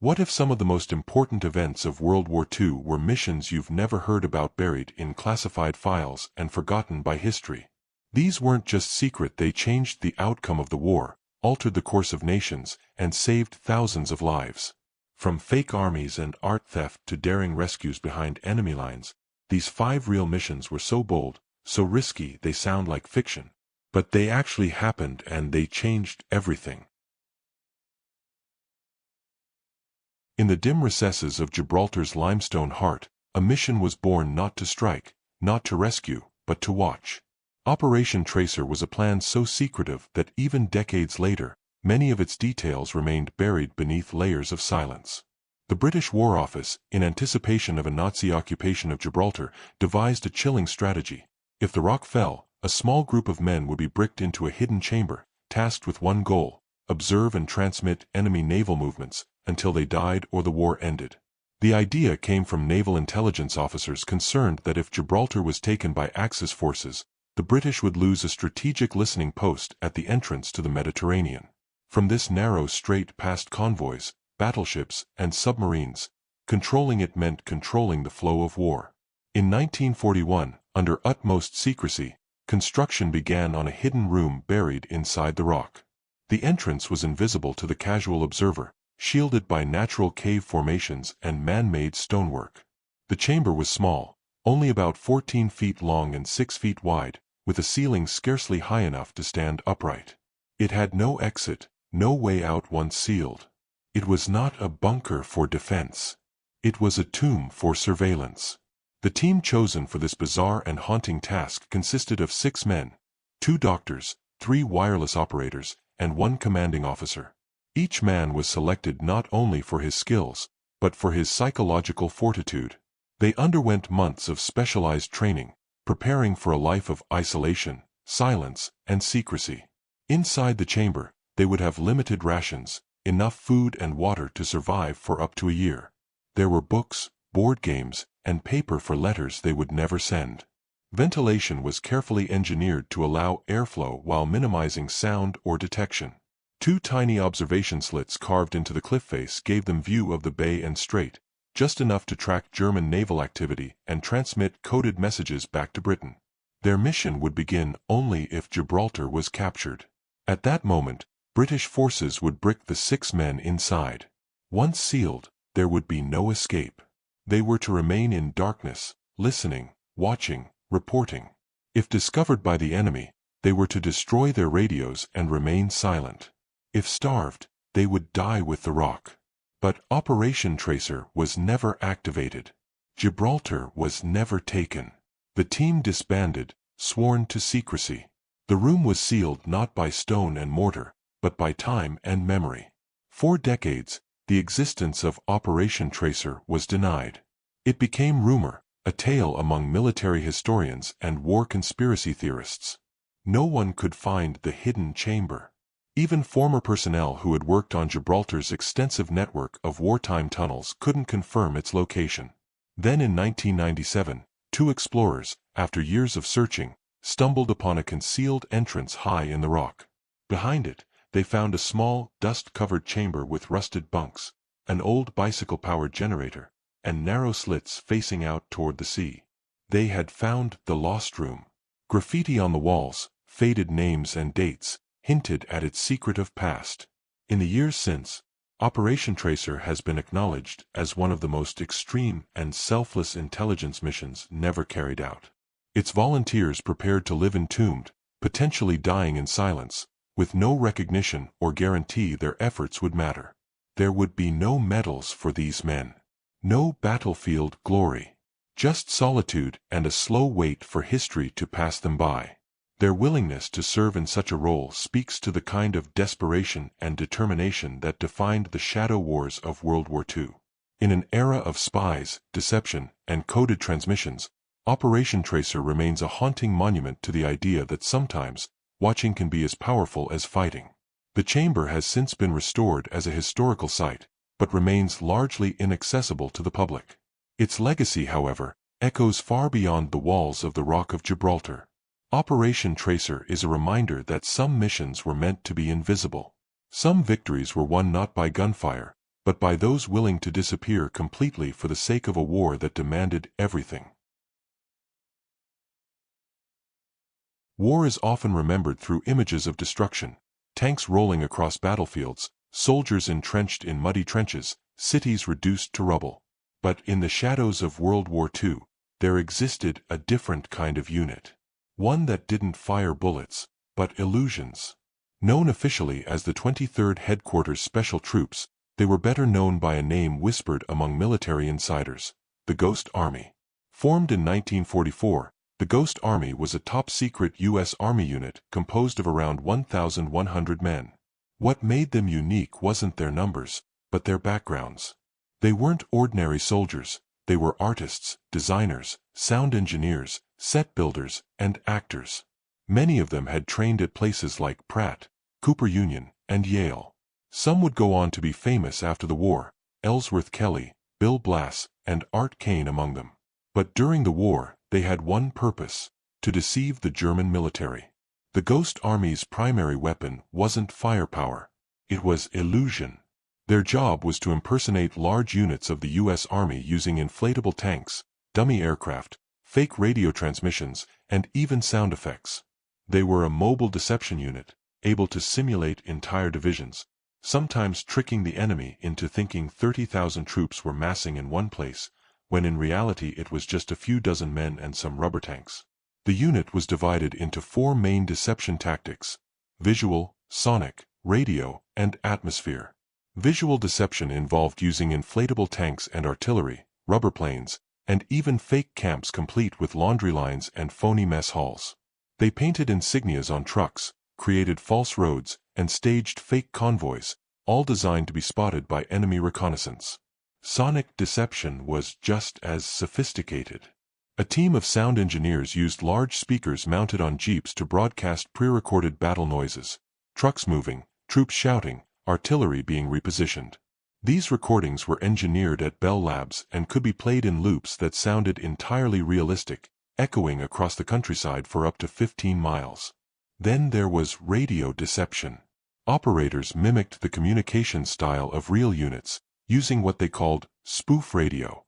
What if some of the most important events of World War II were missions you've never heard about, buried in classified files and forgotten by history? These weren't just secret, they changed the outcome of the war, altered the course of nations, and saved thousands of lives. From fake armies and art theft to daring rescues behind enemy lines, these 5 real missions were so bold, so risky they sound like fiction. But they actually happened, and they changed everything. In the dim recesses of Gibraltar's limestone heart, a mission was born, not to strike, not to rescue, but to watch. Operation Tracer was a plan so secretive that even decades later, many of its details remained buried beneath layers of silence. The British War Office, in anticipation of a Nazi occupation of Gibraltar, devised a chilling strategy. If the rock fell, a small group of men would be bricked into a hidden chamber, tasked with one goal: observe and transmit enemy naval movements until they died or the war ended. The idea came from naval intelligence officers concerned that if Gibraltar was taken by Axis forces, the British would lose a strategic listening post at the entrance to the Mediterranean. From this narrow strait past convoys, battleships, and submarines, controlling it meant controlling the flow of war. In 1941, under utmost secrecy, construction began on a hidden room buried inside the rock. The entrance was invisible to the casual observer, shielded by natural cave formations and man-made stonework. The chamber was small, only about 14 feet long and 6 feet wide, with a ceiling scarcely high enough to stand upright. It had no exit, no way out once sealed. It was not a bunker for defense. It was a tomb for surveillance. The team chosen for this bizarre and haunting task consisted of 6 men, 2 doctors, 3 wireless operators, and 1 commanding officer. Each man was selected not only for his skills, but for his psychological fortitude. They underwent months of specialized training, preparing for a life of isolation, silence, and secrecy. Inside the chamber, they would have limited rations, enough food and water to survive for up to a year. There were books, board games, and paper for letters they would never send. Ventilation was carefully engineered to allow airflow while minimizing sound or detection. 2 tiny observation slits carved into the cliff face gave them view of the bay and strait, just enough to track German naval activity and transmit coded messages back to Britain. Their mission would begin only if Gibraltar was captured. At that moment, British forces would brick the 6 men inside. Once sealed, there would be no escape. They were to remain in darkness, listening, watching, reporting. If discovered by the enemy, they were to destroy their radios and remain silent. If starved, they would die with the rock. But Operation Tracer was never activated. Gibraltar was never taken. The team disbanded, sworn to secrecy. The room was sealed not by stone and mortar, but by time and memory. For decades, the existence of Operation Tracer was denied. It became rumor, a tale among military historians and war conspiracy theorists. No one could find the hidden chamber. Even former personnel who had worked on Gibraltar's extensive network of wartime tunnels couldn't confirm its location. Then in 1997, 2 explorers, after years of searching, stumbled upon a concealed entrance high in the rock. Behind it, they found a small, dust-covered chamber with rusted bunks, an old bicycle-powered generator, and narrow slits facing out toward the sea. They had found the lost room. Graffiti on the walls, faded names and dates, hinted at its secretive past. In the years since, Operation Tracer has been acknowledged as one of the most extreme and selfless intelligence missions never carried out. Its volunteers prepared to live entombed, potentially dying in silence, with no recognition or guarantee their efforts would matter. There would be no medals for these men. No battlefield glory. Just solitude and a slow wait for history to pass them by. Their willingness to serve in such a role speaks to the kind of desperation and determination that defined the shadow wars of World War II. In an era of spies, deception, and coded transmissions, Operation Tracer remains a haunting monument to the idea that sometimes, watching can be as powerful as fighting. The chamber has since been restored as a historical site, but remains largely inaccessible to the public. Its legacy, however, echoes far beyond the walls of the Rock of Gibraltar. Operation Tracer is a reminder that some missions were meant to be invisible. Some victories were won not by gunfire, but by those willing to disappear completely for the sake of a war that demanded everything. War is often remembered through images of destruction, tanks rolling across battlefields, soldiers entrenched in muddy trenches, cities reduced to rubble. But in the shadows of World War II, there existed a different kind of unit. One that didn't fire bullets, but illusions. Known officially as the 23rd Headquarters Special Troops, they were better known by a name whispered among military insiders, the Ghost Army. Formed in 1944, the Ghost Army was a top-secret U.S. Army unit composed of around 1,100 men. What made them unique wasn't their numbers, but their backgrounds. They weren't ordinary soldiers, they were artists, designers, sound engineers, set builders, and actors. Many of them had trained at places like Pratt, Cooper Union, and Yale. Some would go on to be famous after the war, Ellsworth Kelly, Bill Blass, and Art Kane among them. But during the war, they had one purpose: to deceive the German military. The Ghost Army's primary weapon wasn't firepower. It was illusion. Their job was to impersonate large units of the U.S. Army using inflatable tanks, dummy aircraft, fake radio transmissions, and even sound effects. They were a mobile deception unit, able to simulate entire divisions, sometimes tricking the enemy into thinking 30,000 troops were massing in one place, when in reality it was just a few dozen men and some rubber tanks. The unit was divided into 4 main deception tactics: visual, sonic, radio, and atmosphere. Visual deception involved using inflatable tanks and artillery, rubber planes, and even fake camps complete with laundry lines and phony mess halls. They painted insignias on trucks, created false roads, and staged fake convoys, all designed to be spotted by enemy reconnaissance. Sonic deception was just as sophisticated. A team of sound engineers used large speakers mounted on jeeps to broadcast pre-recorded battle noises: trucks moving, troops shouting, artillery being repositioned. These recordings were engineered at Bell Labs and could be played in loops that sounded entirely realistic, echoing across the countryside for up to 15 miles. Then there was radio deception. Operators mimicked the communication style of real units, using what they called spoof radio.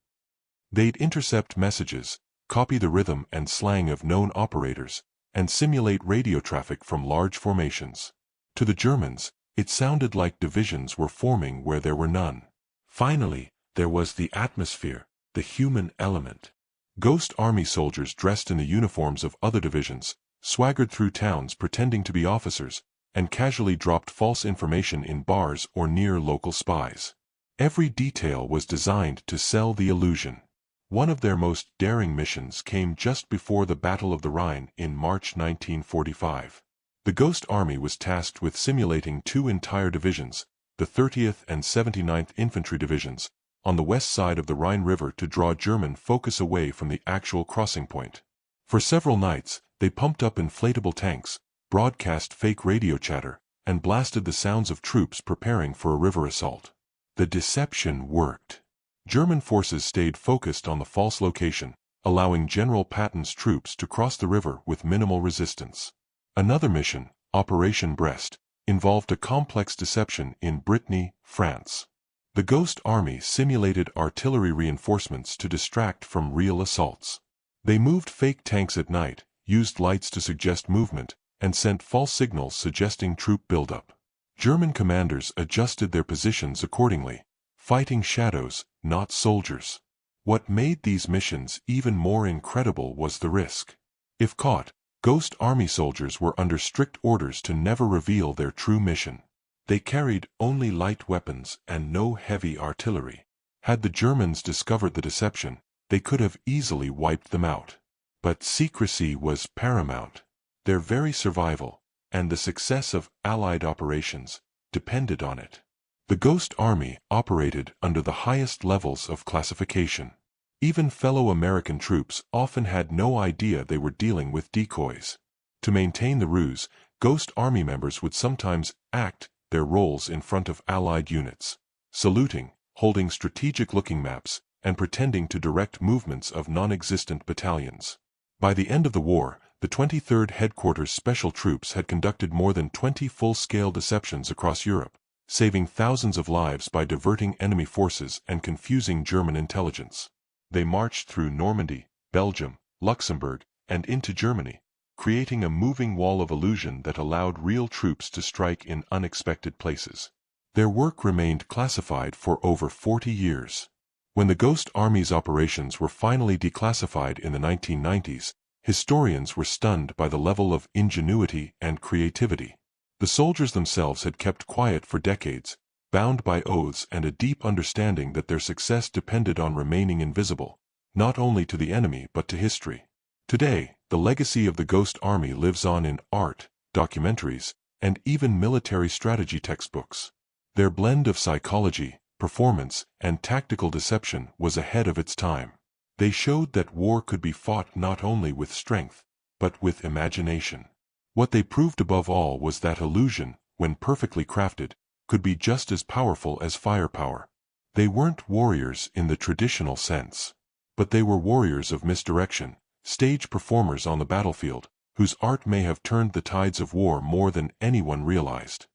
They'd intercept messages, copy the rhythm and slang of known operators, and simulate radio traffic from large formations. To the Germans, it sounded like divisions were forming where there were none. Finally, there was the atmosphere, the human element. Ghost Army soldiers dressed in the uniforms of other divisions swaggered through towns pretending to be officers, and casually dropped false information in bars or near local spies. Every detail was designed to sell the illusion. One of their most daring missions came just before the Battle of the Rhine in March 1945. The Ghost Army was tasked with simulating 2 entire divisions, the 30th and 79th Infantry Divisions, on the west side of the Rhine River to draw German focus away from the actual crossing point. For several nights, they pumped up inflatable tanks, broadcast fake radio chatter, and blasted the sounds of troops preparing for a river assault. The deception worked. German forces stayed focused on the false location, allowing General Patton's troops to cross the river with minimal resistance. Another mission, Operation Brest, involved a complex deception in Brittany, France. The Ghost Army simulated artillery reinforcements to distract from real assaults. They moved fake tanks at night, used lights to suggest movement, and sent false signals suggesting troop buildup. German commanders adjusted their positions accordingly, fighting shadows, not soldiers. What made these missions even more incredible was the risk. If caught, Ghost Army soldiers were under strict orders to never reveal their true mission. They carried only light weapons and no heavy artillery. Had the Germans discovered the deception, they could have easily wiped them out. But secrecy was paramount. Their very survival, and the success of Allied operations, depended on it. The Ghost Army operated under the highest levels of classification. Even fellow American troops often had no idea they were dealing with decoys. To maintain the ruse, Ghost Army members would sometimes act their roles in front of Allied units, saluting, holding strategic-looking maps, and pretending to direct movements of non-existent battalions. By the end of the war, the 23rd Headquarters Special Troops had conducted more than 20 full-scale deceptions across Europe, saving thousands of lives by diverting enemy forces and confusing German intelligence. They marched through Normandy, Belgium, Luxembourg, and into Germany, creating a moving wall of illusion that allowed real troops to strike in unexpected places. Their work remained classified for over 40 years. When the Ghost Army's operations were finally declassified in the 1990s, historians were stunned by the level of ingenuity and creativity. The soldiers themselves had kept quiet for decades, bound by oaths and a deep understanding that their success depended on remaining invisible, not only to the enemy but to history. Today, the legacy of the Ghost Army lives on in art, documentaries, and even military strategy textbooks. Their blend of psychology, performance, and tactical deception was ahead of its time. They showed that war could be fought not only with strength, but with imagination. What they proved above all was that illusion, when perfectly crafted, could be just as powerful as firepower. They weren't warriors in the traditional sense, but they were warriors of misdirection, stage performers on the battlefield, whose art may have turned the tides of war more than anyone realized.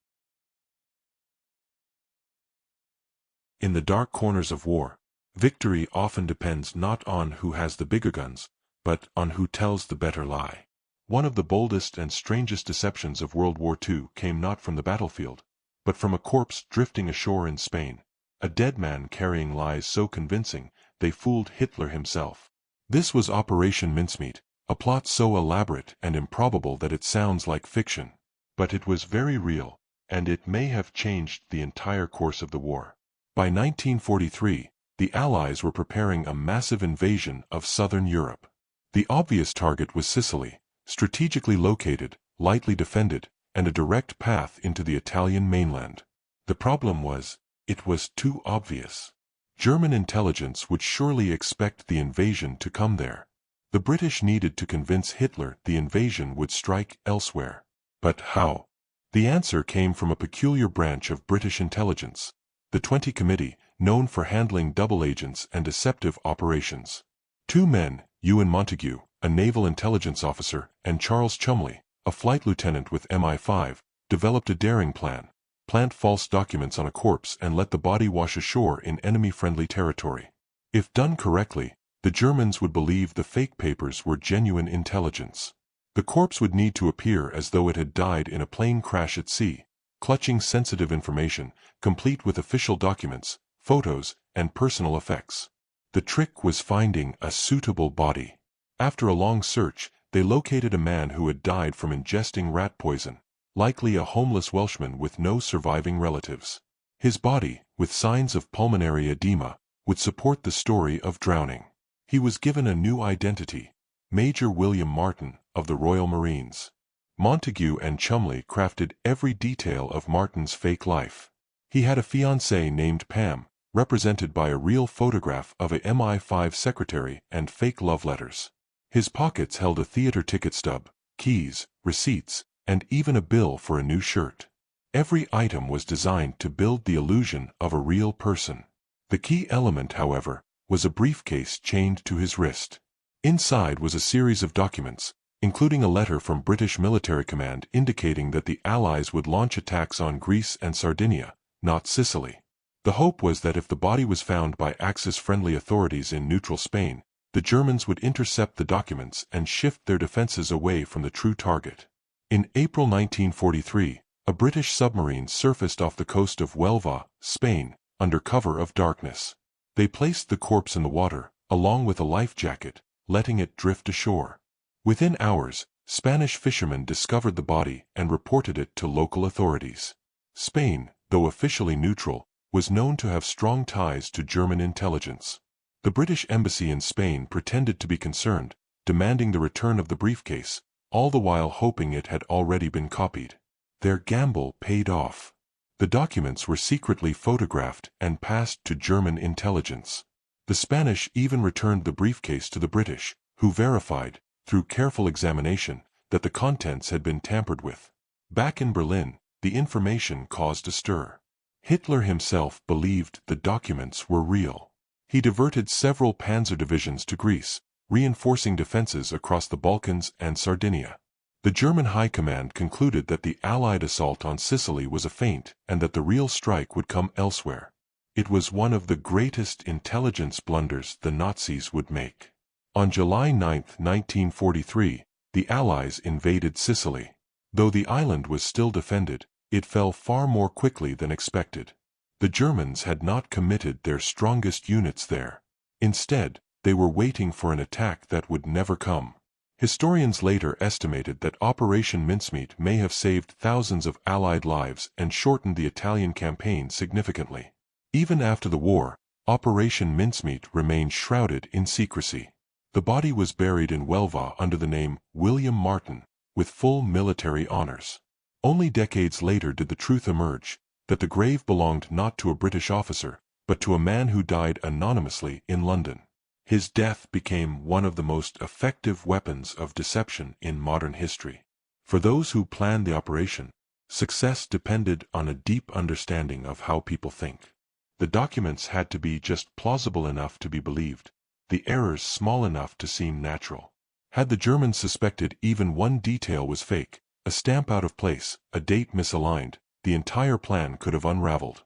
In the dark corners of war, victory often depends not on who has the bigger guns, but on who tells the better lie. One of the boldest and strangest deceptions of World War II came not from the battlefield, but from a corpse drifting ashore in Spain, a dead man carrying lies so convincing they fooled Hitler himself. This was Operation Mincemeat, a plot so elaborate and improbable that it sounds like fiction. But it was very real, and it may have changed the entire course of the war. By 1943, the Allies were preparing a massive invasion of southern Europe. The obvious target was Sicily, strategically located, lightly defended, and a direct path into the Italian mainland. The problem was, it was too obvious. German intelligence would surely expect the invasion to come there. The British needed to convince Hitler the invasion would strike elsewhere. But how? The answer came from a peculiar branch of British intelligence, the 20 Committee, known for handling double agents and deceptive operations. Two men, Ewan Montague, a naval intelligence officer, and Charles Chumley, a flight lieutenant with MI5, developed a daring plan: plant false documents on a corpse and let the body wash ashore in enemy-friendly territory. If done correctly, the Germans would believe the fake papers were genuine intelligence. The corpse would need to appear as though it had died in a plane crash at sea, clutching sensitive information, complete with official documents, photos, and personal effects. The trick was finding a suitable body. After a long search, they located a man who had died from ingesting rat poison, likely a homeless Welshman with no surviving relatives. His body, with signs of pulmonary edema, would support the story of drowning. He was given a new identity: Major William Martin, of the Royal Marines. Montague and Chumley crafted every detail of Martin's fake life. He had a fiancée named Pam, represented by a real photograph of a MI5 secretary and fake love letters. His pockets held a theater ticket stub, keys, receipts, and even a bill for a new shirt. Every item was designed to build the illusion of a real person. The key element, however, was a briefcase chained to his wrist. Inside was a series of documents, including a letter from British military command indicating that the Allies would launch attacks on Greece and Sardinia, not Sicily. The hope was that if the body was found by Axis-friendly authorities in neutral Spain, the Germans would intercept the documents and shift their defenses away from the true target. In April 1943, a British submarine surfaced off the coast of Huelva, Spain, under cover of darkness. They placed the corpse in the water, along with a life jacket, letting it drift ashore. Within hours, Spanish fishermen discovered the body and reported it to local authorities. Spain, though officially neutral, was known to have strong ties to German intelligence. The British embassy in Spain pretended to be concerned, demanding the return of the briefcase, all the while hoping it had already been copied. Their gamble paid off. The documents were secretly photographed and passed to German intelligence. The Spanish even returned the briefcase to the British, who verified, through careful examination, that the contents had been tampered with. Back in Berlin, the information caused a stir. Hitler himself believed the documents were real. He diverted several panzer divisions to Greece, reinforcing defenses across the Balkans and Sardinia. The German High Command concluded that the Allied assault on Sicily was a feint and that the real strike would come elsewhere. It was one of the greatest intelligence blunders the Nazis would make. On July 9, 1943, the Allies invaded Sicily. Though the island was still defended, it fell far more quickly than expected. The Germans had not committed their strongest units there. Instead, they were waiting for an attack that would never come. Historians later estimated that Operation Mincemeat may have saved thousands of Allied lives and shortened the Italian campaign significantly. Even after the war, Operation Mincemeat remained shrouded in secrecy. The body was buried in Huelva under the name William Martin, with full military honors. Only decades later did the truth emerge, that the grave belonged not to a British officer, but to a man who died anonymously in London. His death became one of the most effective weapons of deception in modern history. For those who planned the operation, success depended on a deep understanding of how people think. The documents had to be just plausible enough to be believed, the errors small enough to seem natural. Had the Germans suspected even one detail was fake, a stamp out of place, a date misaligned, the entire plan could have unraveled.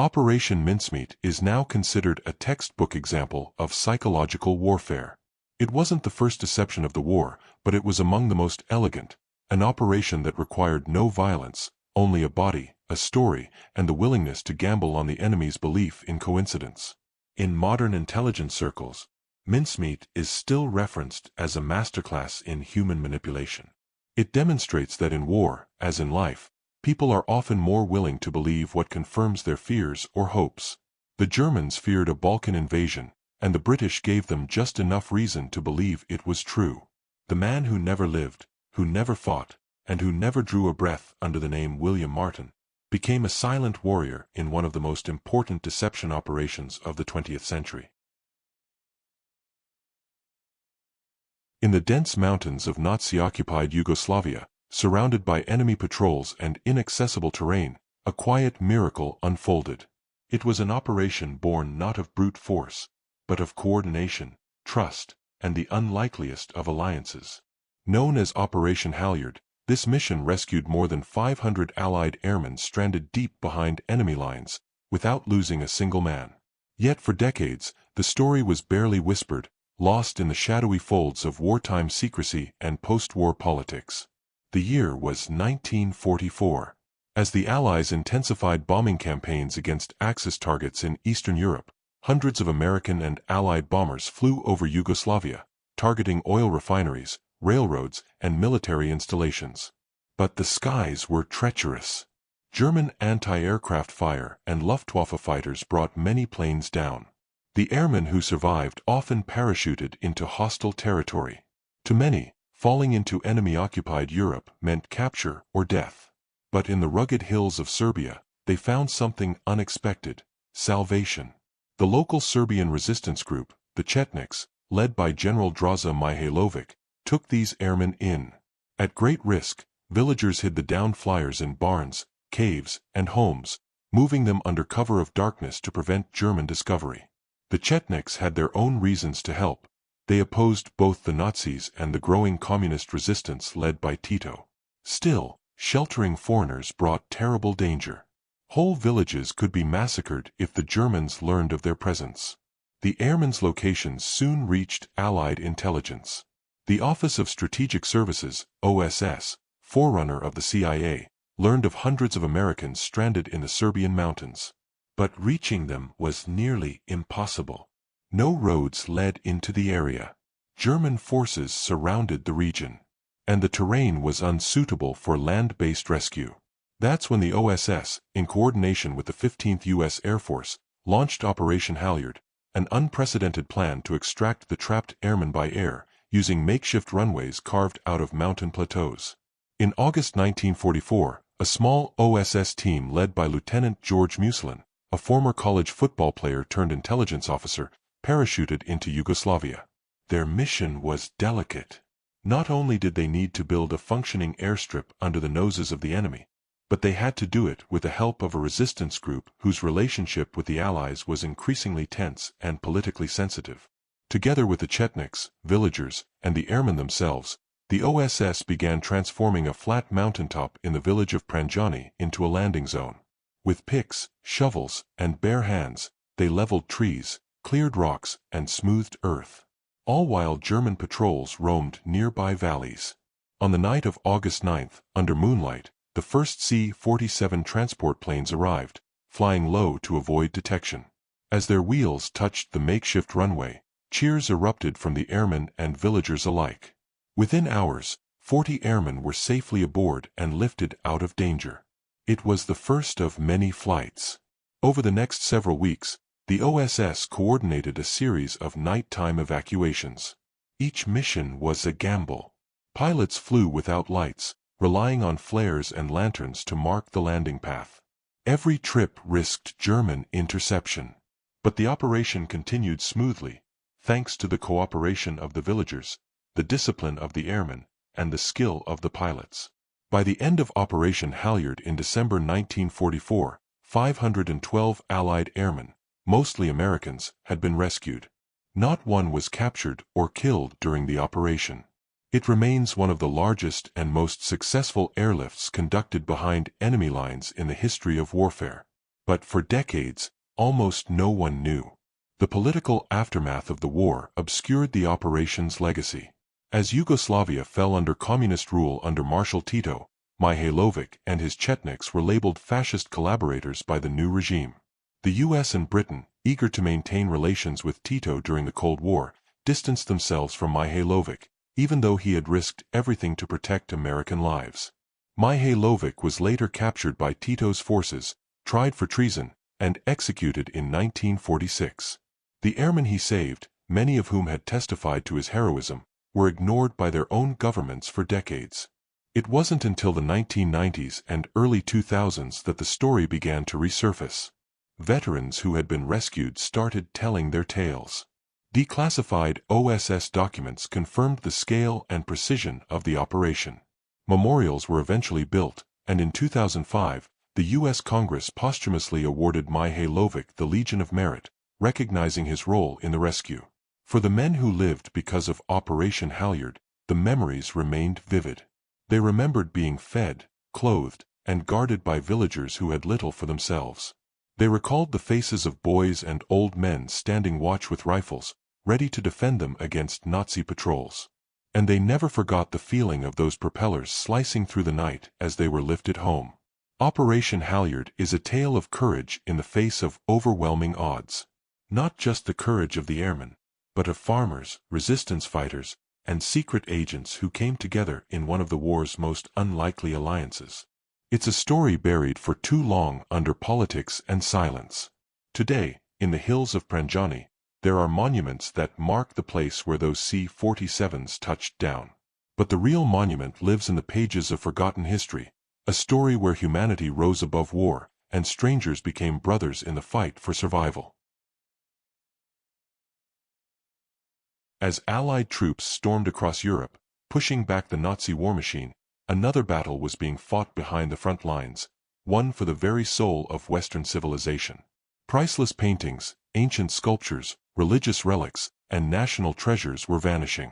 Operation Mincemeat is now considered a textbook example of psychological warfare. It wasn't the first deception of the war, but it was among the most elegant, an operation that required no violence, only a body, a story, and the willingness to gamble on the enemy's belief in coincidence. In modern intelligence circles, Mincemeat is still referenced as a masterclass in human manipulation. It demonstrates that in war, as in life, people are often more willing to believe what confirms their fears or hopes. The Germans feared a Balkan invasion, and the British gave them just enough reason to believe it was true. The man who never lived, who never fought, and who never drew a breath under the name William Martin, became a silent warrior in one of the most important deception operations of the 20th century. In the dense mountains of Nazi-occupied Yugoslavia, surrounded by enemy patrols and inaccessible terrain, a quiet miracle unfolded. It was an operation born not of brute force, but of coordination, trust, and the unlikeliest of alliances. Known as Operation Halyard, this mission rescued more than 500 Allied airmen stranded deep behind enemy lines, without losing a single man. Yet for decades, the story was barely whispered, lost in the shadowy folds of wartime secrecy and post-war politics. The year was 1944. As the Allies intensified bombing campaigns against Axis targets in Eastern Europe, hundreds of American and Allied bombers flew over Yugoslavia, targeting oil refineries, railroads, and military installations. But the skies were treacherous. German anti-aircraft fire and Luftwaffe fighters brought many planes down. The airmen who survived often parachuted into hostile territory. To many, falling into enemy-occupied Europe meant capture or death. But in the rugged hills of Serbia, they found something unexpected: salvation. The local Serbian resistance group, the Chetniks, led by General Draza Mihailovic, took these airmen in. At great risk, villagers hid the downed flyers in barns, caves, and homes, moving them under cover of darkness to prevent German discovery. The Chetniks had their own reasons to help. They opposed both the Nazis and the growing communist resistance led by Tito. Still, sheltering foreigners brought terrible danger. Whole villages could be massacred if the Germans learned of their presence. The airmen's locations soon reached Allied intelligence. The Office of Strategic Services, OSS, forerunner of the CIA, learned of hundreds of Americans stranded in the Serbian mountains. But reaching them was nearly impossible. No roads led into the area. German forces surrounded the region, and the terrain was unsuitable for land-based rescue. That's when the OSS, in coordination with the 15th U.S. Air Force, launched Operation Halyard, an unprecedented plan to extract the trapped airmen by air, using makeshift runways carved out of mountain plateaus. In August 1944, a small OSS team led by Lieutenant George Muslin, a former college football player turned intelligence officer, parachuted into Yugoslavia. Their mission was delicate. Not only did they need to build a functioning airstrip under the noses of the enemy, but they had to do it with the help of a resistance group whose relationship with the Allies was increasingly tense and politically sensitive. Together with the Chetniks, villagers, and the airmen themselves, The OSS began transforming a flat mountaintop in the village of Pranjani into a landing zone. With picks, shovels, and bare hands, they leveled trees, cleared rocks, and smoothed earth. All while German patrols roamed nearby valleys. On the night of August 9th, under moonlight, the first C-47 transport planes arrived, flying low to avoid detection. As their wheels touched the makeshift runway, cheers erupted from the airmen and villagers alike. Within hours, 40 airmen were safely aboard and lifted out of danger. It was the first of many flights. Over the next several weeks, the OSS coordinated a series of nighttime evacuations. Each mission was a gamble. Pilots flew without lights, relying on flares and lanterns to mark the landing path. Every trip risked German interception. But the operation continued smoothly, thanks to the cooperation of the villagers, the discipline of the airmen, and the skill of the pilots. By the end of Operation Halyard in December 1944, 512 Allied airmen, mostly Americans, had been rescued. Not one was captured or killed during the operation. It remains one of the largest and most successful airlifts conducted behind enemy lines in the history of warfare. But for decades, almost no one knew. The political aftermath of the war obscured the operation's legacy. As Yugoslavia fell under communist rule under Marshal Tito, Mihailovic and his Chetniks were labeled fascist collaborators by the new regime. The US and Britain, eager to maintain relations with Tito during the Cold War, distanced themselves from Mihailovic, even though he had risked everything to protect American lives. Mihailovic was later captured by Tito's forces, tried for treason, and executed in 1946. The airmen he saved, many of whom had testified to his heroism, were ignored by their own governments for decades. It wasn't until the 1990s and early 2000s that the story began to resurface. Veterans who had been rescued started telling their tales. Declassified OSS documents confirmed the scale and precision of the operation. Memorials were eventually built, and in 2005, the U.S. Congress posthumously awarded Mihailovic the Legion of Merit, recognizing his role in the rescue. For the men who lived because of Operation Halyard, the memories remained vivid. They remembered being fed, clothed, and guarded by villagers who had little for themselves. They recalled the faces of boys and old men standing watch with rifles, ready to defend them against Nazi patrols. And they never forgot the feeling of those propellers slicing through the night as they were lifted home. Operation Halyard is a tale of courage in the face of overwhelming odds. Not just the courage of the airmen, but of farmers, resistance fighters, and secret agents who came together in one of the war's most unlikely alliances. It's a story buried for too long under politics and silence. Today, in the hills of Pranjani, there are monuments that mark the place where those C-47s touched down. But the real monument lives in the pages of forgotten history, a story where humanity rose above war, and strangers became brothers in the fight for survival. As Allied troops stormed across Europe, pushing back the Nazi war machine, another battle was being fought behind the front lines, one for the very soul of Western civilization. Priceless paintings, ancient sculptures, religious relics, and national treasures were vanishing.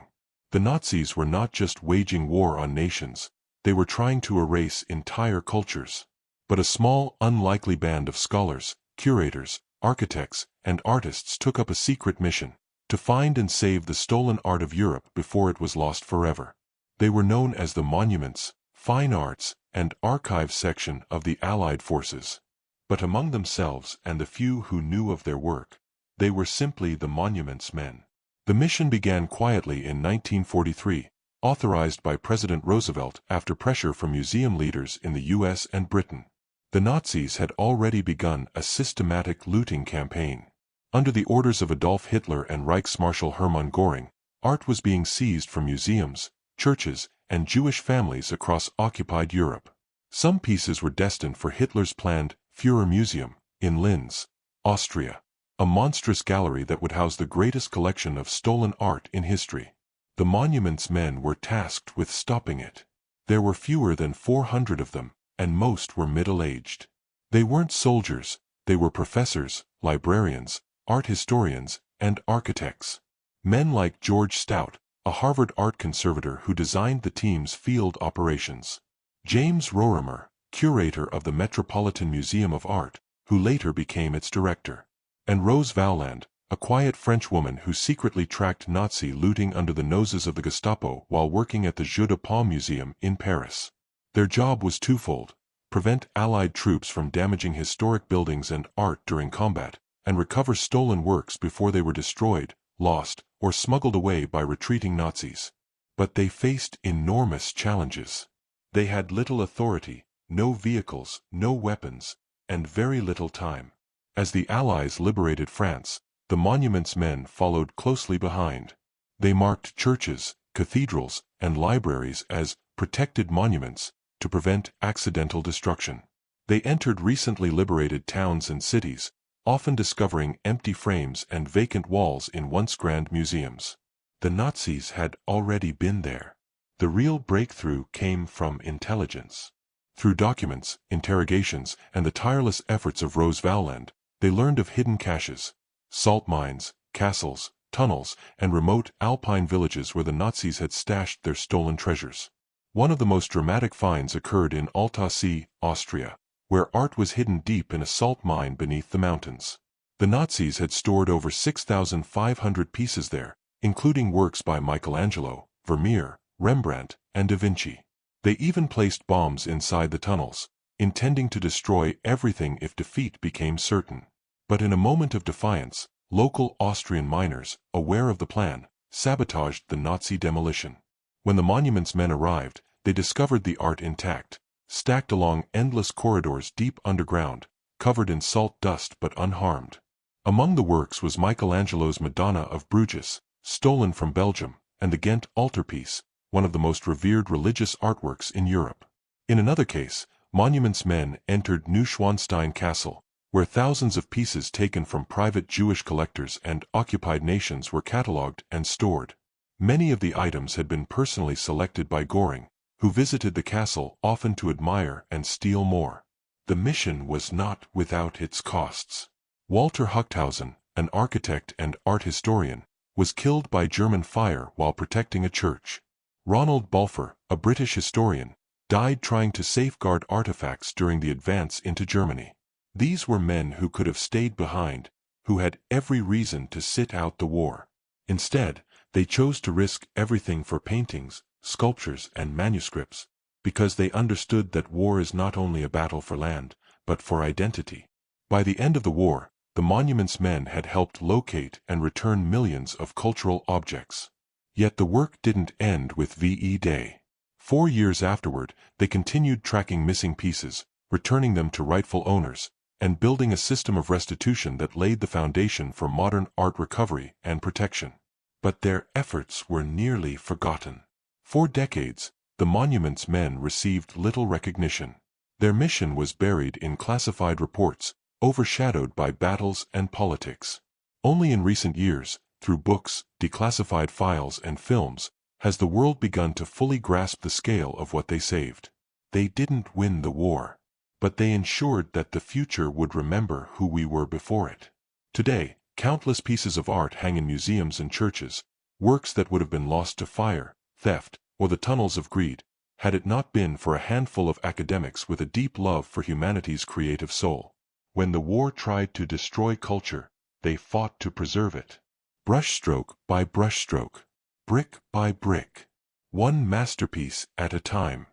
The Nazis were not just waging war on nations, they were trying to erase entire cultures. But a small, unlikely band of scholars, curators, architects, and artists took up a secret mission: to find and save the stolen art of Europe before it was lost forever. They were known as the Monuments, Fine Arts, and Archives section of the Allied forces. But among themselves and the few who knew of their work, they were simply the Monuments men. The mission began quietly in 1943, authorized by President Roosevelt after pressure from museum leaders in the US and Britain. The Nazis had already begun a systematic looting campaign. Under the orders of Adolf Hitler and Reichsmarschall Hermann Göring, art was being seized from museums, churches, and Jewish families across occupied Europe. Some pieces were destined for Hitler's planned Führer Museum in Linz, Austria, a monstrous gallery that would house the greatest collection of stolen art in history. The Monuments men were tasked with stopping it. There were fewer than 400 of them, and most were middle-aged. They weren't soldiers, they were professors, librarians, art historians, and architects. Men like George Stout, a Harvard art conservator who designed the team's field operations. James Rorimer, curator of the Metropolitan Museum of Art, who later became its director. And Rose Valland, a quiet French woman who secretly tracked Nazi looting under the noses of the Gestapo while working at the Jeu de Paume Museum in Paris. Their job was twofold: prevent Allied troops from damaging historic buildings and art during combat, and recover stolen works before they were destroyed, lost, or smuggled away by retreating Nazis. But they faced enormous challenges. They had little authority, no vehicles, no weapons, and very little time. As the Allies liberated France, the Monuments men followed closely behind. They marked churches, cathedrals, and libraries as protected monuments to prevent accidental destruction. They entered recently liberated towns and cities, often discovering empty frames and vacant walls in once grand museums. The Nazis had already been there. The real breakthrough came from intelligence. Through documents, interrogations, and the tireless efforts of Rose Valland, they learned of hidden caches, salt mines, castles, tunnels, and remote alpine villages where the Nazis had stashed their stolen treasures. One of the most dramatic finds occurred in Altassee, Austria, where art was hidden deep in a salt mine beneath the mountains. The Nazis had stored over 6,500 pieces there, including works by Michelangelo, Vermeer, Rembrandt, and Da Vinci. They even placed bombs inside the tunnels, intending to destroy everything if defeat became certain. But in a moment of defiance, local Austrian miners, aware of the plan, sabotaged the Nazi demolition. When the Monuments men arrived, they discovered the art intact, stacked along endless corridors deep underground, covered in salt dust but unharmed. Among the works was Michelangelo's Madonna of Bruges, stolen from Belgium, and the Ghent altarpiece, one of the most revered religious artworks in Europe. In another case, Monuments men entered Neuschwanstein Castle, where thousands of pieces taken from private Jewish collectors and occupied nations were catalogued and stored. Many of the items had been personally selected by Göring, who visited the castle often to admire and steal more. The mission was not without its costs. Walter Huchthausen, an architect and art historian, was killed by German fire while protecting a church. Ronald Balfour, a British historian, died trying to safeguard artifacts during the advance into Germany. These were men who could have stayed behind, who had every reason to sit out the war. Instead, they chose to risk everything for paintings, sculptures, and manuscripts, because they understood that war is not only a battle for land, but for identity. By the end of the war, the Monuments men had helped locate and return millions of cultural objects. Yet the work didn't end with VE Day. 4 years afterward, they continued tracking missing pieces, returning them to rightful owners, and building a system of restitution that laid the foundation for modern art recovery and protection. But their efforts were nearly forgotten. For decades, the Monuments men received little recognition. Their mission was buried in classified reports, overshadowed by battles and politics. Only in recent years, through books, declassified files, and films, has the world begun to fully grasp the scale of what they saved. They didn't win the war, but they ensured that the future would remember who we were before it. Today, countless pieces of art hang in museums and churches, works that would have been lost to fire, theft, or the tunnels of greed, had it not been for a handful of academics with a deep love for humanity's creative soul. When the war tried to destroy culture, they fought to preserve it. Brushstroke by brushstroke, brick by brick, one masterpiece at a time.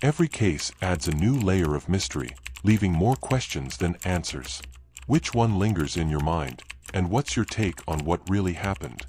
Every case adds a new layer of mystery, leaving more questions than answers. Which one lingers in your mind, and what's your take on what really happened?